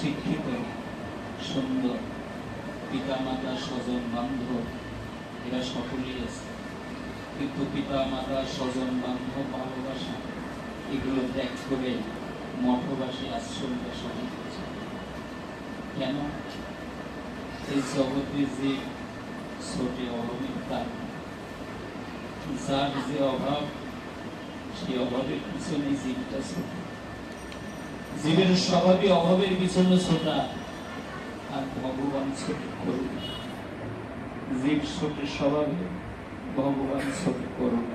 শিক্ষিত, সুন্দর, পিতা মাতা স্বজন বান্ধব এরা সকলেই আছে, কিন্তু পিতা মাতা স্বজন বান্ধব ভালোবাসা এগুলো ত্যাগ করে মঠবাসী আশ্রমটা সঠিক হচ্ছে। কেন? এই জগতে যে ছোটে অভাবের তার, যার যে অভাব, সেই অভাবের পিছনে জীবটা ছোট, জীবের স্বভাবই অভাবের পিছনে ছোটা, আর ভগবান ছোট করুন। জীব ছোটের স্বভাবে, ভগবান ছোট করুন।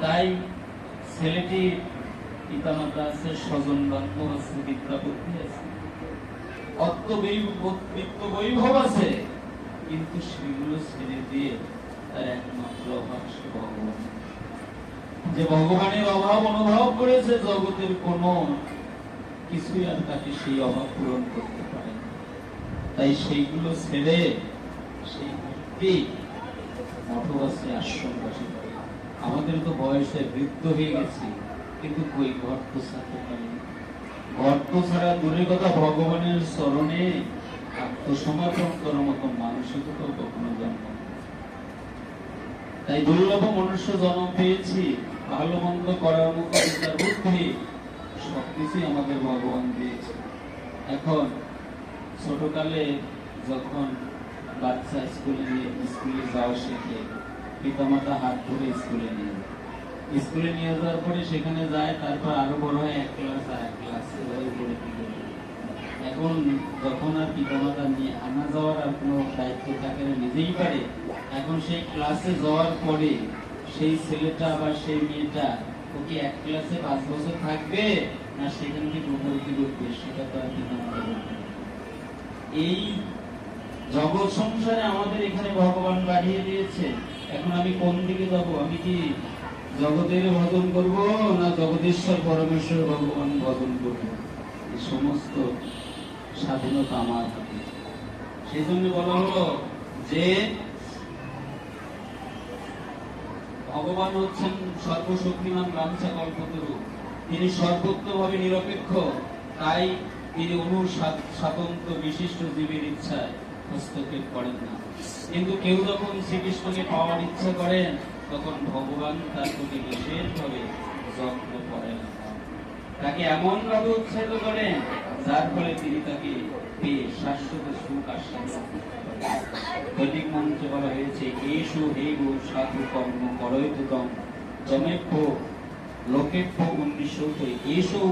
তাই ছেলেটি পিতামাতা আছে, স্বজন বান্ধব আছে, বিদ্যা বুদ্ধি আছে, অর্থ বৈভব আছে, কিন্তু সেগুলো ছেড়ে দিয়ে তার একমাত্র অভাব সে ভগবান। যে ভগবানের অভাব অনুভব করেছে, জগতের কোন কিছুই আর তাকে সেই অভাব পূরণ করতে পারে না। তাই সেইগুলো ছেড়ে সেই ভক্তি মঠবাসী আশ্রমবাসী করে। আমাদের তো বয়সে বৃদ্ধ হয়ে গেছি, কিন্তু কই ঘর তো ছাড়তে পারি, ঘর তো ছাড়া দূরের কথা, ভগবানের চরণে আত্মসমর্পণ করার মতো মানসিকতা কখনো জন্ম। তাই দুর্লভ মনুষ্য জন্ম পেয়েছি, ভালো মন্দ করার মতো বিচার বুদ্ধি সবকিছুই আমাদের ভগবান দিয়েছে। এখন ছোটকালে যখন বাচ্চা স্কুলে যাওয়া শেখে, পিতামাতা হাত ধরে স্কুলে নিয়ে যাওয়ার পরে সেখানে যায়, তারপর আরো বড় হয় এক ক্লাস আর এক ক্লাস পড়ে। এখন যখন আর পিতামাতা নিয়ে আনা যাওয়ার আর কোনো দায়িত্ব থাকে না, নিজেই পারে, এখন সেই ক্লাসে যাওয়ার পরে সেই ছেলেটা বা সেই মেয়েটা ওকে এক ক্লাসে 5 বছর থাকবে না সেখান থেকে উপলব্ধি করবে, সেটা তো আর পিতামাতা বলবে। এই জগৎ সংসারে আমাদের এখানে ভগবান বাড়িয়ে দিয়েছে। এখন আমি কোন দিকে যাব? আমি কি জগতের ভজন করব না জগদীশ্বর পরমেশ্বর ভগবান ভজন করব? এই সমস্ত স্বাধীনতা আমার হাতে। সেই জন্য বলা হলো যে ভগবান হচ্ছেন সর্বশক্তিমান বাঞ্ছা কল্পতরু, তিনি সর্বত্রভাবে নিরপেক্ষ। তাই তিনি স্বাতন্ত্র বিশিষ্ট জীবের ইচ্ছায় হস্তক্ষেপ করেন না। কিন্তু কেউ যখন শ্রীকৃষ্ণকে পাওয়ার ইচ্ছা করেন, তখন ভগবান তার প্রতি বিশেষভাবে যত্ন করেন, তাকে এমন ভাবে উৎসাহিত করেন যার ফলে তিনি তাকে পেয়ে শাশ্বত সুখ আস্বাদ। বৈদিক মন্ত্রে বলা হয়েছে, এসু হে গো সাধু কর্ম করৈতম জমেভ্য লোকেভ্য 1900। এসো